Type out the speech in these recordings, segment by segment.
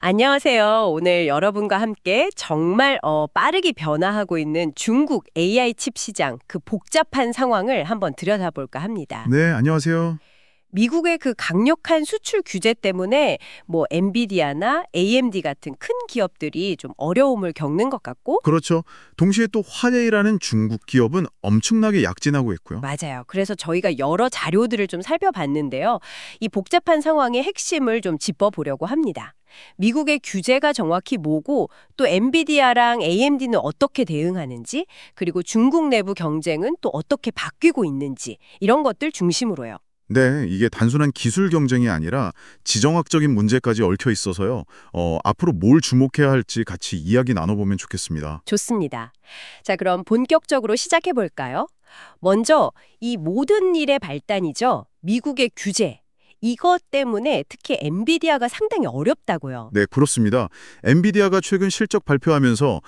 안녕하세요. 오늘 여러분과 함께 정말 빠르게 변화하고 있는 중국 AI 칩 시장 그 복잡한 상황을 한번 들여다볼까 합니다. 네, 안녕하세요. 미국의 그 강력한 수출 규제 때문에 뭐 엔비디아나 AMD 같은 큰 기업들이 좀 어려움을 겪는 것 같고 그렇죠. 동시에 또 화웨이라는 중국 기업은 엄청나게 약진하고 있고요. 맞아요. 그래서 저희가 여러 자료들을 좀 살펴봤는데요. 이 복잡한 상황의 핵심을 좀 짚어보려고 합니다. 미국의 규제가 정확히 뭐고 또 엔비디아랑 AMD는 어떻게 대응하는지 그리고 중국 내부 경쟁은 또 어떻게 바뀌고 있는지 이런 것들 중심으로요. 네, 이게 단순한 기술 경쟁이 아니라 지정학적인 문제까지 얽혀 있어서요. 앞으로 뭘 주목해야 할지 같이 이야기 나눠보면 좋겠습니다. 좋습니다. 자, 그럼 본격적으로 시작해 볼까요? 먼저 이 모든 일의 발단이죠. 미국의 규제. 이것 때문에 특히 엔비디아가 상당히 어렵다고요. 네, 그렇습니다. 엔비디아가 최근 실적 발표하면서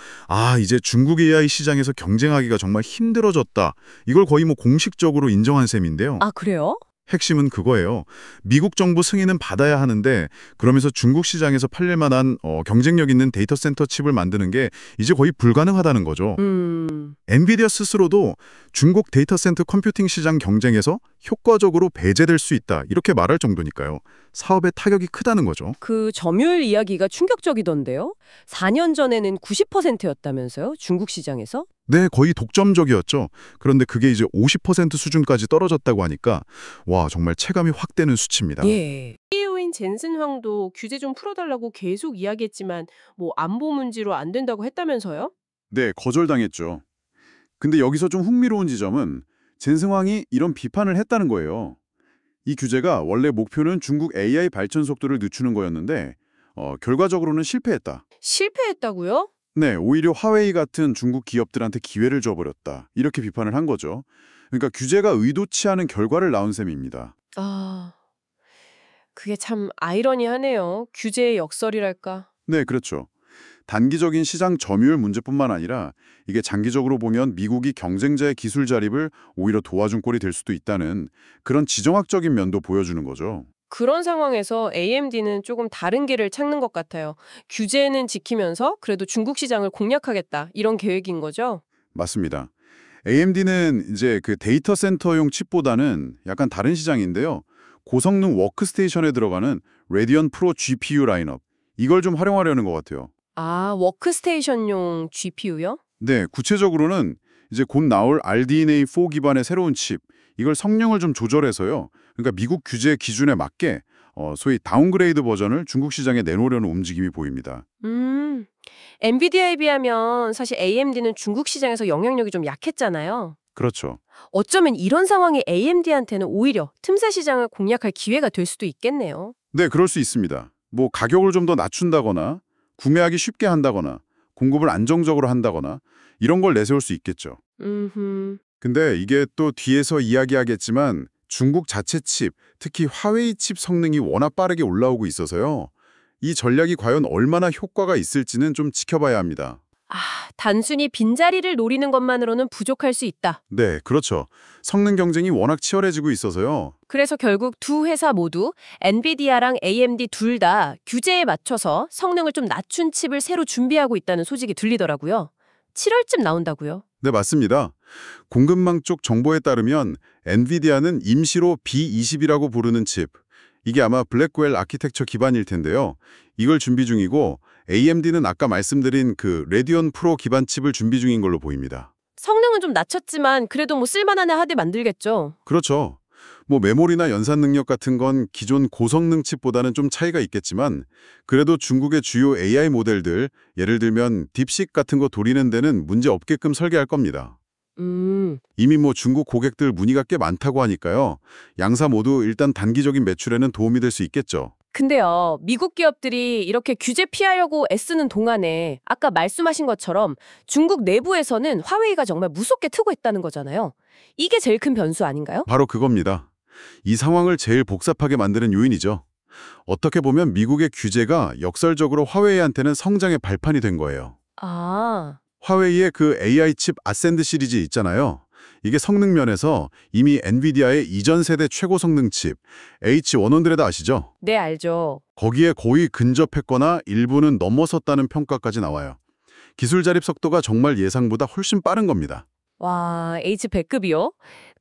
이제 중국 AI 시장에서 경쟁하기가 정말 힘들어졌다. 이걸 거의 공식적으로 인정한 셈인데요. 아, 그래요? 핵심은 그거예요. 미국 정부 승인은 받아야 하는데 그러면서 중국 시장에서 팔릴 만한 경쟁력 있는 데이터 센터 칩을 만드는 게 이제 거의 불가능하다는 거죠. 엔비디아 스스로도 중국 데이터 센터 컴퓨팅 시장 경쟁에서 효과적으로 배제될 수 있다. 이렇게 말할 정도니까요. 사업에 타격이 크다는 거죠. 그 점유율 이야기가 충격적이던데요. 4년 전에는 90%였다면서요? 중국 시장에서? 네, 거의 독점적이었죠. 그런데 그게 이제 50% 수준까지 떨어졌다고 하니까 와, 정말 체감이 확 되는 수치입니다. 예. CEO인 젠슨 황도 규제 좀 풀어달라고 계속 이야기했지만 뭐 안보 문제로 안 된다고 했다면서요? 네, 거절당했죠. 근데 여기서 좀 흥미로운 지점은 젠승황이 이런 비판을 했다는 거예요. 이 규제가 원래 목표는 중국 AI 발전 속도를 늦추는 거였는데 결과적으로는 실패했다. 실패했다고요? 네, 오히려 화웨이 같은 중국 기업들한테 기회를 줘버렸다. 이렇게 비판을 한 거죠. 그러니까 규제가 의도치 않은 결과를 낳은 셈입니다. 아, 그게 참 아이러니하네요. 규제의 역설이랄까. 네, 그렇죠. 단기적인 시장 점유율 문제뿐만 아니라 이게 장기적으로 보면 미국이 경쟁자의 기술 자립을 오히려 도와준 꼴이 될 수도 있다는 그런 지정학적인 면도 보여주는 거죠. 그런 상황에서 AMD는 조금 다른 길을 찾는 것 같아요. 규제는 지키면서 그래도 중국 시장을 공략하겠다. 이런 계획인 거죠? 맞습니다. AMD는 이제 그 데이터 센터용 칩보다는 약간 다른 시장인데요. 고성능 워크스테이션에 들어가는 레디언 프로 GPU 라인업, 이걸 좀 활용하려는 것 같아요. 아, 워크스테이션용 GPU요? 네, 구체적으로는 이제 곧 나올 RDNA4 기반의 새로운 칩, 이걸 성능을 좀 조절해서요. 그러니까 미국 규제 기준에 맞게 소위 다운그레이드 버전을 중국 시장에 내놓으려는 움직임이 보입니다. 엔비디아에 비하면 사실 AMD는 중국 시장에서 영향력이 좀 약했잖아요. 그렇죠. 어쩌면 이런 상황이 AMD한테는 오히려 틈새 시장을 공략할 기회가 될 수도 있겠네요. 네, 그럴 수 있습니다. 뭐 가격을 좀 더 낮춘다거나 구매하기 쉽게 한다거나 공급을 안정적으로 한다거나 이런 걸 내세울 수 있겠죠. 근데 이게 또 뒤에서 이야기하겠지만 중국 자체 칩, 특히 화웨이 칩 성능이 워낙 빠르게 올라오고 있어서요. 이 전략이 과연 얼마나 효과가 있을지는 좀 지켜봐야 합니다. 아, 단순히 빈자리를 노리는 것만으로는 부족할 수 있다. 네, 그렇죠. 성능 경쟁이 워낙 치열해지고 있어서요. 그래서 결국 두 회사 모두 엔비디아랑 AMD 둘 다 규제에 맞춰서 성능을 좀 낮춘 칩을 새로 준비하고 있다는 소식이 들리더라고요. 7월쯤 나온다고요. 네, 맞습니다. 공급망 쪽 정보에 따르면 엔비디아는 임시로 B20이라고 부르는 칩, 이게 아마 블랙웰 아키텍처 기반일 텐데요. 이걸 준비 중이고 AMD는 아까 말씀드린 그 레디온 프로 기반 칩을 준비 중인 걸로 보입니다. 성능은 좀 낮췄지만 그래도 뭐 쓸만한 하드 만들겠죠. 그렇죠. 뭐 메모리나 연산 능력 같은 건 기존 고성능 칩보다는 좀 차이가 있겠지만 그래도 중국의 주요 AI 모델들, 예를 들면 딥식 같은 거 돌리는 데는 문제 없게끔 설계할 겁니다. 이미 뭐 중국 고객들 문의가 꽤 많다고 하니까요. 양사 모두 일단 단기적인 매출에는 도움이 될 수 있겠죠. 근데요, 미국 기업들이 이렇게 규제 피하려고 애쓰는 동안에 아까 말씀하신 것처럼 중국 내부에서는 화웨이가 정말 무섭게 트고 있다는 거잖아요. 이게 제일 큰 변수 아닌가요? 바로 그겁니다. 이 상황을 제일 복잡하게 만드는 요인이죠. 어떻게 보면 미국의 규제가 역설적으로 화웨이한테는 성장의 발판이 된 거예요. 아, 화웨이의 그 AI 칩 아센드 시리즈 있잖아요. 이게 성능 면에서 이미 엔비디아의 이전 세대 최고 성능 칩 H100 아시죠? 네, 알죠. 거기에 거의 근접했거나 일부는 넘어섰다는 평가까지 나와요. 기술 자립 속도가 정말 예상보다 훨씬 빠른 겁니다. 와, H100급이요?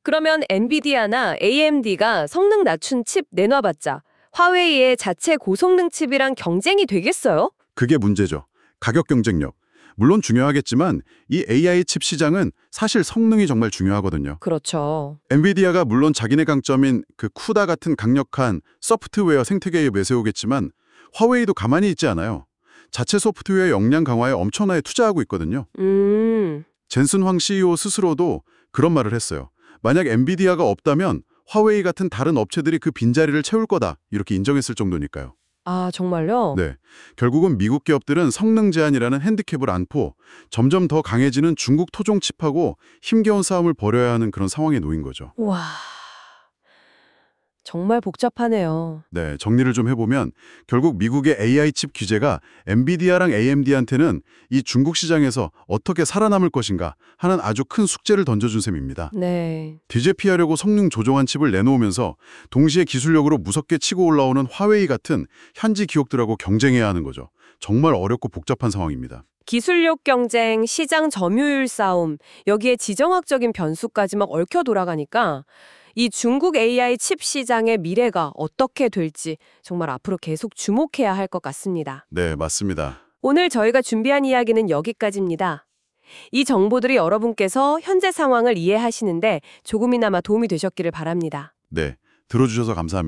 그러면 엔비디아나 AMD가 성능 낮춘 칩 내놔봤자 화웨이의 자체 고성능 칩이랑 경쟁이 되겠어요? 그게 문제죠. 가격 경쟁력. 물론 중요하겠지만 이 AI 칩 시장은 사실 성능이 정말 중요하거든요. 그렇죠. 엔비디아가 물론 자기네 강점인 그 쿠다 같은 강력한 소프트웨어 생태계에 내세우겠지만 화웨이도 가만히 있지 않아요. 자체 소프트웨어 역량 강화에 엄청나게 투자하고 있거든요. 젠슨 황 CEO 스스로도 그런 말을 했어요. 만약 엔비디아가 없다면 화웨이 같은 다른 업체들이 그 빈자리를 채울 거다 이렇게 인정했을 정도니까요. 아, 정말요? 네, 결국은 미국 기업들은 성능 제한이라는 핸디캡을 안고 점점 더 강해지는 중국 토종 칩하고 힘겨운 싸움을 벌여야 하는 그런 상황에 놓인 거죠. 와, 정말 복잡하네요. 네, 정리를 좀 해보면 결국 미국의 AI 칩 규제가 엔비디아랑 AMD한테는 이 중국 시장에서 어떻게 살아남을 것인가 하는 아주 큰 숙제를 던져준 셈입니다. 네. 뒤제피하려고 성능 조정한 칩을 내놓으면서 동시에 기술력으로 무섭게 치고 올라오는 화웨이 같은 현지 기업들하고 경쟁해야 하는 거죠. 정말 어렵고 복잡한 상황입니다. 기술력 경쟁, 시장 점유율 싸움, 여기에 지정학적인 변수까지 막 얽혀 돌아가니까 이 중국 AI 칩 시장의 미래가 어떻게 될지 정말 앞으로 계속 주목해야 할 것 같습니다. 네, 맞습니다. 오늘 저희가 준비한 이야기는 여기까지입니다. 이 정보들이 여러분께서 현재 상황을 이해하시는데 조금이나마 도움이 되셨기를 바랍니다. 네, 들어주셔서 감사합니다.